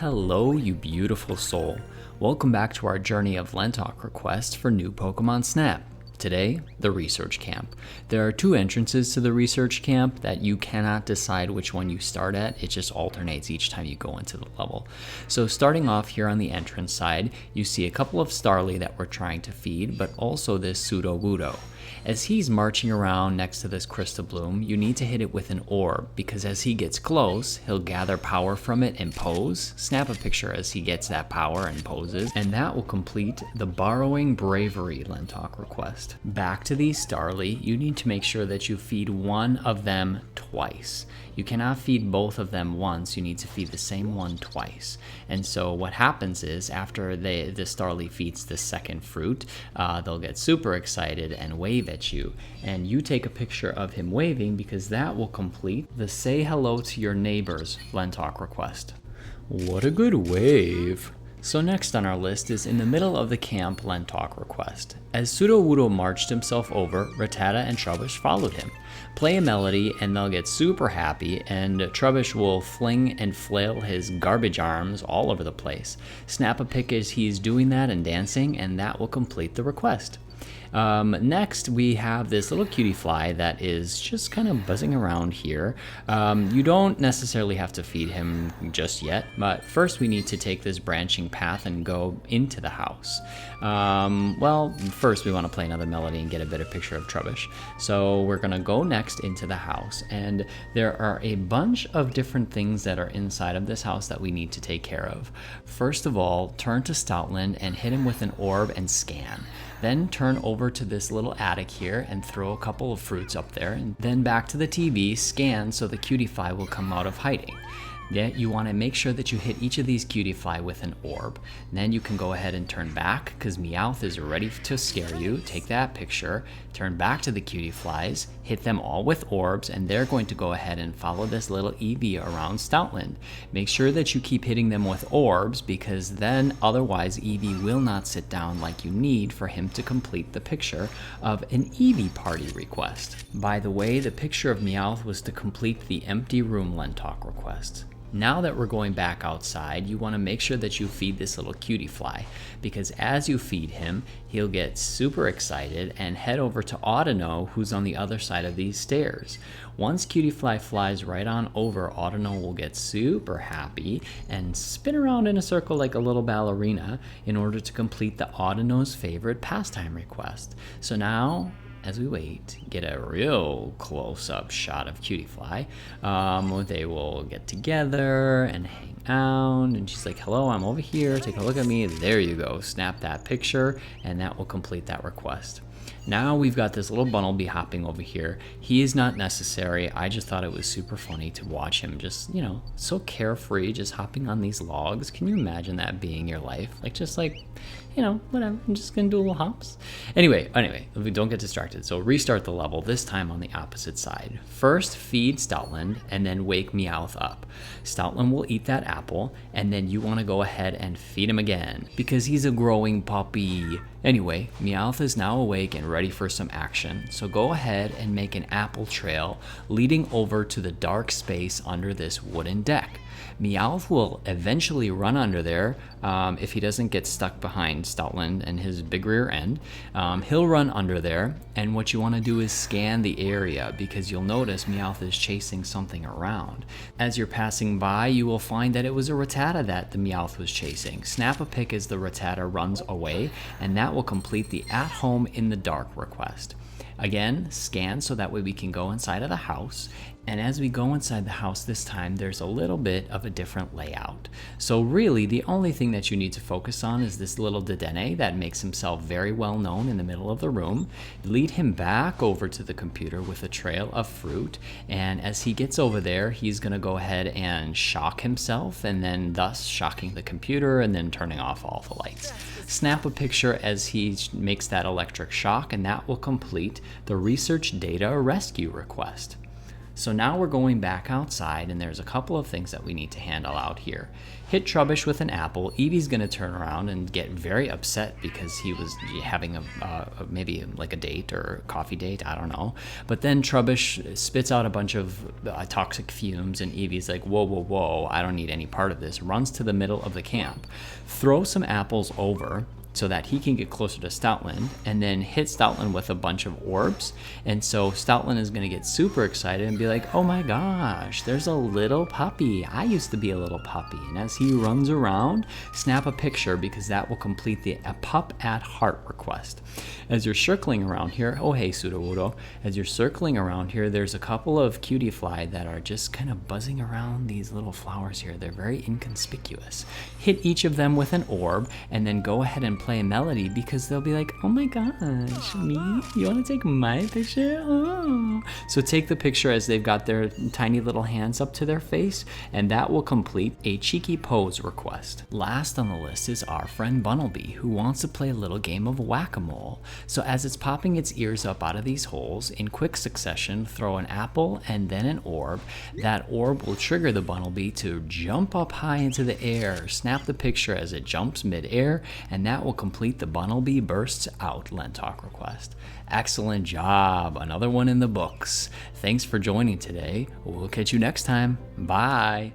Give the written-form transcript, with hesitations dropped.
Hello, you beautiful soul. Welcome back to our journey of LenTalk requests for new Pokemon Snap. Today, the research camp. There are two entrances to the research camp that you cannot decide which one you start at. It just alternates each time you go into the level. So starting off here on the entrance side, you see a couple of Starly that we're trying to feed, but also this Sudowoodo. As he's marching around next to this Crystal Bloom, you need to hit it with an orb, because as he gets close, he'll gather power from it and pose. Snap a picture as he gets that power and poses, and that will complete the Borrowing Bravery LenTalk request. Back to these Starly, you need to make sure that you feed one of them twice. You cannot feed both of them once, you need to feed the same one twice. And so what happens is, after the Starly feeds the second fruit, they'll get super excited and wave at you. And you take a picture of him waving, because that will complete the Say Hello to Your Neighbors LenTalk request. What a good wave! So next on our list is in the middle of the camp LenTalk request. As Sudowoodo marched himself over, Rattata and Trubbish followed him. Play a melody and they'll get super happy, and Trubbish will fling and flail his garbage arms all over the place. Snap a pic as he's doing that and dancing, and that will complete the request. Next, we have this little Cutiefly that is just kind of buzzing around here. You don't necessarily have to feed him just yet, but first we need to take this branching path and go into the house. Well, first we want to play another melody and get a better picture of Trubbish. So we're going to go next into the house, and there are a bunch of different things that are inside of this house that we need to take care of. First of all, turn to Stoutland and hit him with an orb and scan. Then turn over to this little attic here and throw a couple of fruits up there, and then back to the TV, scan so the Cutiefly will come out of hiding. Yeah, you want to make sure that you hit each of these Cutiefly with an orb. And then you can go ahead and turn back, because Meowth is ready to scare you. Take that picture, turn back to the Cutieflies, hit them all with orbs, and they're going to go ahead and follow this little Eevee around Stoutland. Make sure that you keep hitting them with orbs, because then otherwise Eevee will not sit down like you need for him to complete the picture of an Eevee party request. By the way, the picture of Meowth was to complete the empty room LenTalk request. Now that we're going back outside, you want to make sure that you feed this little Cutiefly, because as you feed him, he'll get super excited and head over to Audino, who's on the other side of these stairs. Once Cutiefly flies right on over, Audino will get super happy and spin around in a circle like a little ballerina in order to complete the Audino's favorite pastime request. So now, as we wait, get a real close-up shot of Cutiefly. They will get together and hang out, and she's like, hello, I'm over here, take a look at me. There you go, snap that picture, and that will complete that request. Now we've got this little Bunnelby hopping over here. He is not necessary. I just thought it was super funny to watch him just, so carefree, just hopping on these logs. Can you imagine that being your life? Whatever, I'm just gonna do little hops. Anyway, we don't get distracted. So restart the level, this time on the opposite side. First, feed Stoutland, and then wake Meowth up. Stoutland will eat that apple, and then you wanna go ahead and feed him again, because he's a growing puppy. Anyway, Meowth is now awake and ready for some action, so go ahead and make an apple trail leading over to the dark space under this wooden deck. Meowth will eventually run under there if he doesn't get stuck behind Stoutland and his big rear end. He'll run under there, and what you want to do is scan the area, because you'll notice Meowth is chasing something around. As you're passing by, you will find that it was a Rattata that the Meowth was chasing. Snap a pic as the Rattata runs away, and that will complete the At Home in the Dark request. Again, scan so that way we can go inside of the house. And as we go inside the house this time, there's a little bit of a different layout. So really, the only thing that you need to focus on is this little Dedenne that makes himself very well known in the middle of the room. Lead him back over to the computer with a trail of fruit. And as he gets over there, he's going to go ahead and shock himself, and then thus shocking the computer and then turning off all the lights. Snap a picture as he makes that electric shock, and that will complete the Research Data Rescue request. So now we're going back outside, and there's a couple of things that we need to handle out here. Hit Trubbish with an apple. Eevee's going to turn around and get very upset because he was having maybe like a date or a coffee date, I don't know. But then Trubbish spits out a bunch of toxic fumes, and Eevee's like, whoa, whoa, whoa, I don't need any part of this. Runs to the middle of the camp. Throw some apples over so that he can get closer to Stoutland, and then hit Stoutland with a bunch of orbs. And so Stoutland is going to get super excited and be like, oh my gosh, there's a little puppy. I used to be a little puppy. And as he runs around, snap a picture, because that will complete the pup at heart request. As you're circling around here, oh hey Sudowoodo, as you're circling around here, there's a couple of Cutiefly that are just kind of buzzing around these little flowers here. They're very inconspicuous. Hit each of them with an orb, and then go ahead and play a melody, because they'll be like, oh my gosh, me? You want to take my picture? Oh. So take the picture as they've got their tiny little hands up to their face, and that will complete a cheeky pose request. Last on the list is our friend Bunnelby, who wants to play a little game of whack-a-mole. So as it's popping its ears up out of these holes, in quick succession, throw an apple and then an orb. That orb will trigger the Bunnelby to jump up high into the air. Snap the picture as it jumps mid-air, and that will complete the Bunnelby Bursts Out LenTalk request. Excellent job. Another one in the books. Thanks for joining today. We'll catch you next time. Bye.